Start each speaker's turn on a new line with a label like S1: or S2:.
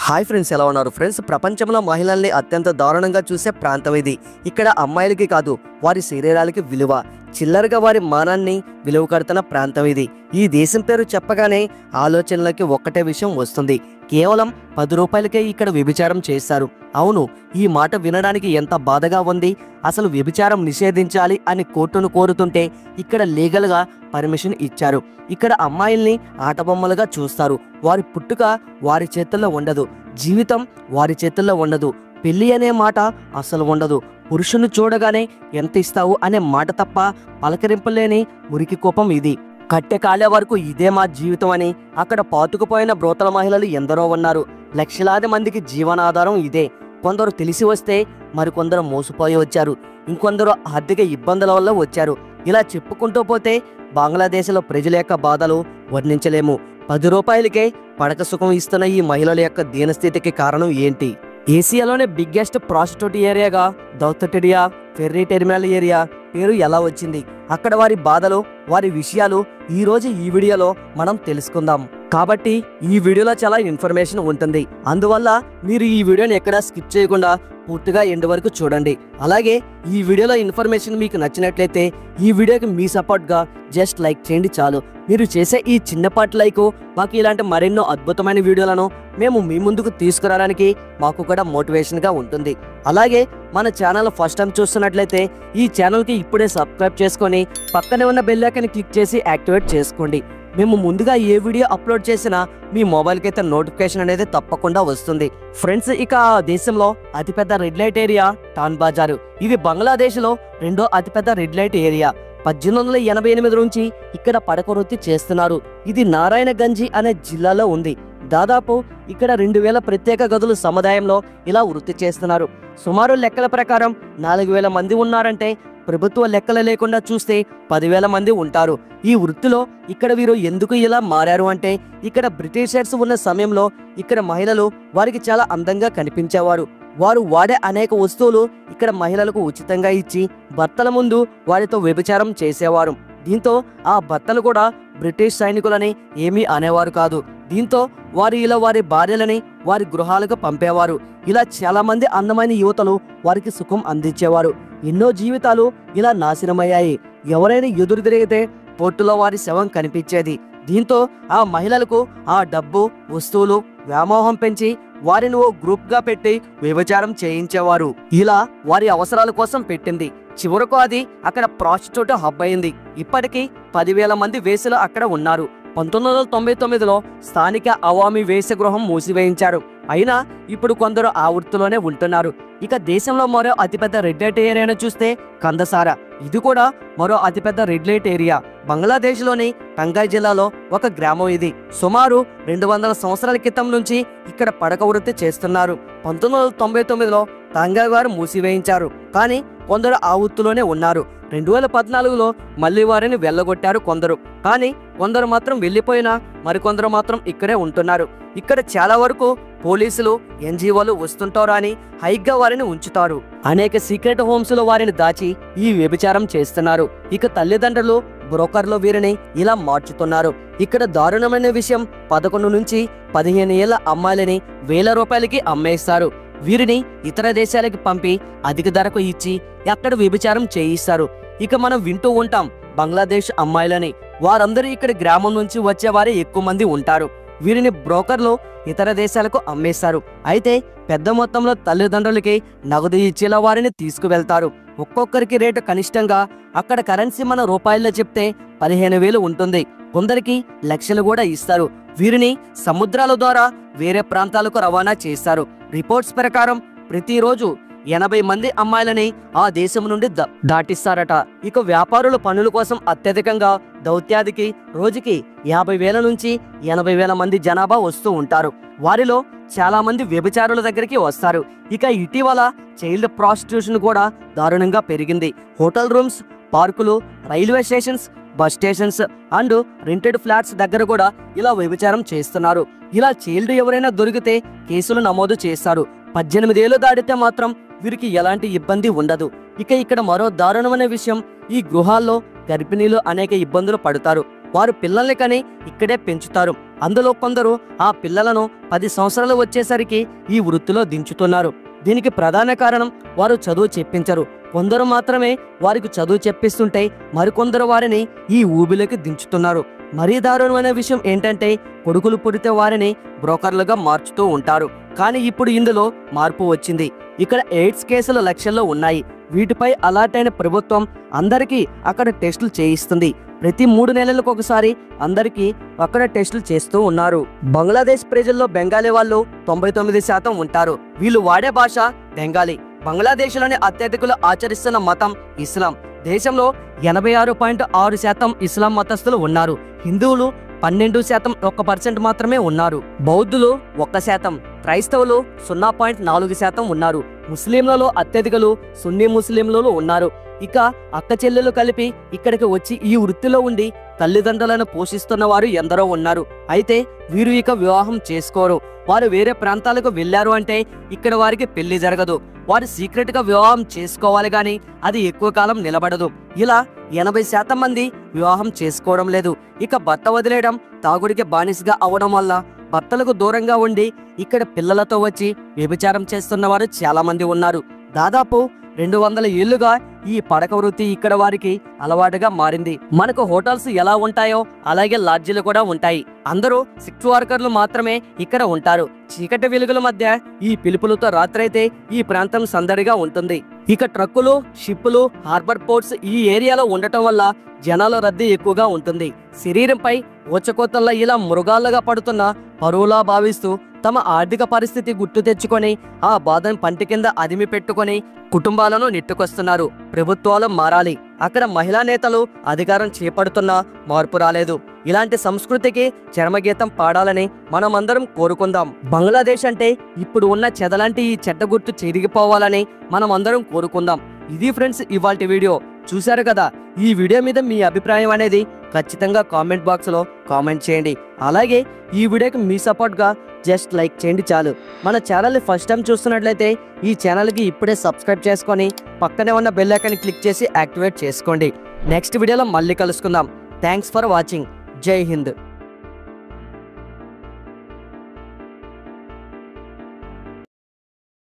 S1: Hi friends, ఎలా ఉన్నారు friends? ప్రపంచంలో మహిళల్ని అత్యంత దారుణంగా చూసే ప్రాంతం ఇది. ఇక్కడ అమ్మాయిలకి కాదు, వారి శరీరాలకి విలువ, చిల్లరగా వారి మానాన్ని విలువ కడుతున్న ప్రాంతం ఇది. ఈ దేశం పేరు చెప్పగానే ఆలోచనలకి ఒక్కటే విషయం వస్తుంది. కేవలం 10 రూపాయలకే ఇక్కడ వ్యభిచారం చేస్తారు. అవును, ఈ మాట వినడానికి ఎంత బాధగా ఉంది. అసలు వ్యభిచారం నిషేధించాలి అని కోర్టును కోరుతుంటే ఇక్కడ లీగల్గా పర్మిషన్ ఇచ్చారు. ఇక్కడ అమ్మాయిల్ని ఆటబొమ్మలుగా చూస్తారు. వారి పుట్టుక వారి చేతుల్లో ఉండదు, జీవితం వారి చేతుల్లో ఉండదు, పెళ్లి అనే మాట అసలు ఉండదు. పురుషుని చూడగానే ఎంత ఇస్తావు అనే మాట తప్ప పలకరింపులేని మురికి కోపం ఇది. కట్టె కాలే వరకు ఇదే మా జీవితం అని అక్కడ పాతుకుపోయిన బ్రోతల మహిళలు ఎందరో ఉన్నారు. లక్షలాది మందికి జీవనాధారం ఇదే. కొందరు తెలిసి వస్తే మరికొందరు మోసపోయి వచ్చారు, ఇంకొందరు ఆర్థిక ఇబ్బందుల వల్ల వచ్చారు. ఇలా చెప్పుకుంటూ పోతే బంగ్లాదేశ్లో ప్రజల యొక్క బాధలు వర్ణించలేము. 10 రూపాయలకే పడక సుఖం ఇస్తున్న ఈ మహిళల యొక్క దీనస్థితికి కారణం ఏంటి? ఏసియాలోనే బిగ్గెస్ట్ ప్రాస్టిట్యూట్ ఏరియాగా దౌతటిడియా ఫెర్రీ టెర్మినల్ ఏరియా పేరు ఎలా వచ్చింది? అక్కడ వారి బాధలు, వారి విషయాలు ఈరోజు ఈ వీడియోలో మనం తెలుసుకుందాం. కాబట్టి ఈ వీడియోలో చాలా ఇన్ఫర్మేషన్ ఉంటుంది. అందువల్ల మీరు ఈ వీడియోని ఎక్కడా స్కిప్ చేయకుండా పూర్తిగా ఎండ్ వరకు చూడండి. అలాగే ఈ వీడియోలో ఇన్ఫర్మేషన్ మీకు నచ్చినట్లయితే ఈ వీడియోకి మీ సపోర్ట్గా జస్ట్ లైక్ చేయండి చాలు. మీరు చేసే ఈ చిన్నపాటి లైక్ మాకు ఇలాంటి మరెన్నో అద్భుతమైన వీడియోలను మేము మీ ముందుకు తీసుకురావడానికి మాకు కూడా మోటివేషన్గా ఉంటుంది. అలాగే మన ఛానల్ ఫస్ట్ టైం చూస్తున్నట్లయితే ఈ ఛానల్కి ఇప్పుడే సబ్స్క్రైబ్ చేసుకొని పక్కనే ఉన్న బెల్ ఐకాన్ క్లిక్ చేసి యాక్టివేట్ చేసుకోండి. మేము ముందుగా ఏ వీడియో అప్లోడ్ చేసినా మీ మొబైల్కి అయితే నోటిఫికేషన్ అనేది తప్పకుండా వస్తుంది. ఫ్రెండ్స్, ఇక దేశంలో అతిపెద్ద రెడ్ లైట్ ఏరియా టాన్ బజారు. ఇది బంగ్లాదేశ్లో రెండో అతిపెద్ద రెడ్ లైట్ ఏరియా. 1888 నుంచి ఇక్కడ పడక వృత్తి చేస్తున్నారు. ఇది నారాయణగంజ్ అనే జిల్లాలో ఉంది. దాదాపు ఇక్కడ 2000 ప్రత్యేక గదుల సముదాయంలో ఇలా వృత్తి చేస్తున్నారు. సుమారు లెక్కల ప్రకారం 4000 మంది ఉన్నారంటే ప్రభుత్వ లెక్కలు లేకుండా చూస్తే 10,000 మంది ఉంటారు. ఈ వృత్తిలో ఇక్కడ వీరు ఎందుకు ఇలా మారారు అంటే, ఇక్కడ బ్రిటిషర్స్ ఉన్న సమయంలో ఇక్కడ మహిళలు వారికి చాలా అందంగా కనిపించేవారు. వారు వాడే అనేక వస్తువులు ఇక్కడ మహిళలకు ఉచితంగా ఇచ్చి భర్తల ముందు వారితో వ్యభిచారం చేసేవారు. దీంతో ఆ భర్తలు కూడా బ్రిటిష్ సైనికులని ఏమీ అనేవారు కాదు. దీంతో వారు ఇలా వారి భార్యలని వారి గృహాలకు పంపేవారు. ఇలా చాలా మంది అందమైన యువతలు వారికి సుఖం అందించేవారు. ఎన్నో జీవితాలు ఇలా నాశనమయ్యాయి. ఎవరైనా ఎదురు తిరిగితే పోర్టులో వారి శవం కనిపించేది. దీంతో ఆ మహిళలకు ఆ డబ్బు, వస్తువులు వ్యామోహం పెంచి వారిని ఓ గ్రూప్ గా పెట్టి వ్యభిచారం చేయించేవారు. ఇలా వారి అవసరాల కోసం పెట్టింది. చివరకు అది అక్కడ ప్రాస్టిట్యూట్ హబ్ అయింది. ఇప్పటికీ 10,000 మంది వేశ్యలు అక్కడ ఉన్నారు. 1999లో స్థానిక అవామీ వేశ్య గృహం మూసివేయించారు. అయినా ఇప్పుడు కొందరు ఆ వృత్తిలోనే ఉంటున్నారు. ఇక దేశంలో మరో అతిపెద్ద రెడ్ లైట్ ఏరియాను చూస్తే కందసారా. ఇది కూడా మరో అతిపెద్ద రెడ్ లైట్ ఏరియా. బంగ్లాదేశ్లోని టంగాయ్ జిల్లాలో ఒక గ్రామం ఇది. సుమారు 200 సంవత్సరాల క్రితం నుంచి ఇక్కడ పడక వృత్తి చేస్తున్నారు. 1999లో టంగాయ్ వారు మూసివేయించారు, కానీ కొందరు ఆ వృత్తిలోనే ఉన్నారు. 2014లో మళ్ళీ వారిని వెళ్ళగొట్టారు కొందరు, కానీ కొందరు మాత్రం వెళ్ళిపోయినా మరికొందరు మాత్రం ఇక్కడే ఉంటున్నారు. ఇక్కడ చాలా వరకు పోలీసులు, ఎన్జిఓలు వస్తుంటారు అని హైగ్గా వారిని ఉంచుతారు. అనేక సీక్రెట్ హోమ్స్ లో వారిని దాచి ఈ వ్యభిచారం చేస్తున్నారు. ఇక తల్లిదండ్రులు, బ్రోకర్లు వీరిని ఇలా మార్చుతున్నారు. ఇక్కడ దారుణమైన విషయం, 11 నుంచి 15 ఏళ్ల అమ్మాయిలని 1000 రూపాయలకి అమ్మేస్తారు. వీరిని ఇతర దేశాలకు పంపి అధిక ధరకు ఇచ్చి అక్కడ వ్యభిచారం చేయిస్తారు. ఇక మనం వింటూ ఉంటాం బంగ్లాదేశ్ అమ్మాయిలని. వారందరూ ఇక్కడ గ్రామం నుంచి వచ్చేవారే ఎక్కువ మంది ఉంటారు. వీరిని బ్రోకర్లు ఇతర దేశాలకు అమ్మేస్తారు. అయితే పెద్ద మొత్తంలో తల్లిదండ్రులకి నగదు ఇచ్చేలా వారిని తీసుకువెళ్తారు. ఒక్కొక్కరికి రేటు కనిష్టంగా అక్కడ కరెన్సీ మన రూపాయల్లో చెప్తే 15,000 ఉంటుంది. కొందరికి లక్షలు కూడా ఇస్తారు. వీరిని సముద్రాల ద్వారా వేరే ప్రాంతాలకు రవాణా చేస్తారు. రిపోర్ట్స్ ప్రకారం ప్రతిరోజు 80 మంది అమ్మాయిలని ఆ దేశం నుండి దాటిస్తారట. ఇక వ్యాపారుల పనుల కోసం అత్యధికంగా దౌత్యాదికి రోజుకి 50,000 నుంచి 80,000 మంది జనాభా వస్తూ ఉంటారు. వారిలో చాలా మంది వ్యభిచారుల దగ్గరికి వస్తారు. ఇక ఇటీవల చైల్డ్ ప్రాస్టిట్యూషన్ కూడా దారుణంగా పెరిగింది. హోటల్ రూమ్స్, పార్కులు, railway stations, bus stations and rented flats దగ్గర కూడా ఇలా వ్యభిచారం చేస్తున్నారు. ఇలా చైల్డ్ ఎవరైనా దొరికితే కేసులు నమోదు చేస్తారు. 18 ఏళ్లు దాటితే మాత్రం వీరికి ఎలాంటి ఇబ్బంది ఉండదు. ఇక ఇక్కడ మరో దారుణమైన విషయం, ఈ గృహాల్లో గర్భిణీలు అనేక ఇబ్బందులు పడతారు. వారు పిల్లల్ని కని ఇక్కడే పెంచుతారు. అందులో కొందరు ఆ పిల్లలను 10 సంవత్సరాలు వచ్చేసరికి ఈ వృత్తిలో దించుతున్నారు. దీనికి ప్రధాన కారణం వారు చదువు చెప్పించరు. కొందరు మాత్రమే వారికి చదువు చెప్పిస్తుంటే మరికొందరు వారిని ఈ ఊబిలోకి దించుతున్నారు. మరీ దారుణమైన విషయం ఏంటంటే కొడుకులు పుడితే వారిని బ్రోకర్లుగా మార్చుతూ ఉంటారు. కానీ ఇప్పుడు ఇందులో మార్పు వచ్చింది. ఇక్కడ ఎయిడ్స్ కేసులు లక్షల్లో ఉన్నాయి. వీటిపై అలర్ట్ అయిన ప్రభుత్వం అందరికీ అక్కడ టెస్టులు చేయిస్తుంది. ప్రతి 3 నెలలకు ఒకసారి అందరికీ అక్కడ టెస్టులు చేస్తూ ఉన్నారు. బంగ్లాదేశ్ ప్రజల్లో బెంగాలీ వాళ్ళు 99% ఉంటారు. వీళ్ళు వాడే భాష బెంగాలీ. బంగ్లాదేశ్లోని అత్యధికులు ఆచరిస్తున్న మతం ఇస్లాం. దేశంలో 86.6% ఇస్లాం మతస్థులు ఉన్నారు. హిందువులు 12% మాత్రమే ఉన్నారు. బౌద్ధులు 1%, క్రైస్తవులు 0.4% ఉన్నారు. ముస్లింలలో అత్యధికులు సున్నీ ముస్లింలు ఉన్నారు. ఇక అక్క చెల్లెలు కలిపి ఇక్కడికి వచ్చి ఈ వృత్తిలో ఉండి తల్లిదండ్రులను పోషిస్తున్న వారు ఎందరో ఉన్నారు. అయితే వీరు ఇక వివాహం చేసుకోరు. వారు వేరే ప్రాంతాలకు వెళ్లారు అంటే ఇక్కడ వారికి పెళ్లి జరగదు. వారు సీక్రెట్ గా వివాహం చేసుకోవాలి గాని అది ఎక్కువ కాలం నిలబడదు. ఇలా 80% మంది వివాహం చేసుకోవడం లేదు. ఇక భర్త వదిలేయడం, తాగుడికి బానిసగా అవడం వల్ల భర్తలకు దూరంగా ఉండి ఇక్కడ పిల్లలతో వచ్చి వ్యభిచారం చేస్తున్న వారు చాలా మంది ఉన్నారు. దాదాపు 200 ఏళ్లుగా ఈ పడక వృత్తి ఇక్కడ వారికి అలవాటుగా మారింది. మనకు హోటల్స్ ఎలా ఉంటాయో అలాగే లాడ్జీలు కూడా ఉంటాయి. అందరూ సెక్స్ వర్కర్లు మాత్రమే ఇక్కడ ఉంటారు. చీకటి వెలుగుల మధ్య ఈ పిలుపులతో రాత్రైతే ఈ ప్రాంతం సందడిగా ఉంటుంది. ఇక ట్రక్కులు, షిప్పులు, హార్బర్ పోర్ట్స్ ఈ ఏరియాలో ఉండటం వల్ల జనాల రద్దీ ఎక్కువగా ఉంటుంది. శరీరంపై ఊచకోతల్లా ఇలా మృగాలుగా పడుతున్న పరువులా భావిస్తూ తమ ఆర్థిక పరిస్థితి గుర్తు తెచ్చుకొని ఆ బాధను పంటి కింద అదిమి పెట్టుకొని కుటుంబాలను నెట్టుకొస్తున్నారు. ప్రభుత్వాలు మారాలి. అక్కడ మహిళా నేతలు అధికారం చేపడుతున్నా మార్పు రాలేదు. ఇలాంటి సంస్కృతికి చరమగీతం పాడాలని మనమందరం కోరుకుందాం. బంగ్లాదేశ్ అంటే ఇప్పుడు ఉన్న చెదలాంటి ఈ చెడ్డ గుర్తు చెరిగిపోవాలని మనమందరం కోరుకుందాం. ఇది ఫ్రెండ్స్ ఇవాల్టి వీడియో. చూశారు కదా, ఈ వీడియో మీద మీ అభిప్రాయం అనేది ఖచ్చితంగా కామెంట్ బాక్స్ లో కామెంట్ చేయండి. అలాగే ఈ వీడియోకి మీ సపోర్ట్ గా జస్ట్ లైక్ చేయండి చాలు. మన ఛానల్ని ఫస్ట్ టైం చూస్తున్నట్లయితే ఈ ఛానల్కి ఇప్పుడే సబ్స్క్రైబ్ చేసుకొని పక్కనే ఉన్న బెల్ ఐకాన్ని క్లిక్ చేసి యాక్టివేట్ చేసుకోండి. నెక్స్ట్ వీడియోలో మళ్ళీ కలుసుకుందాం. Thanks for watching. జై హింద్.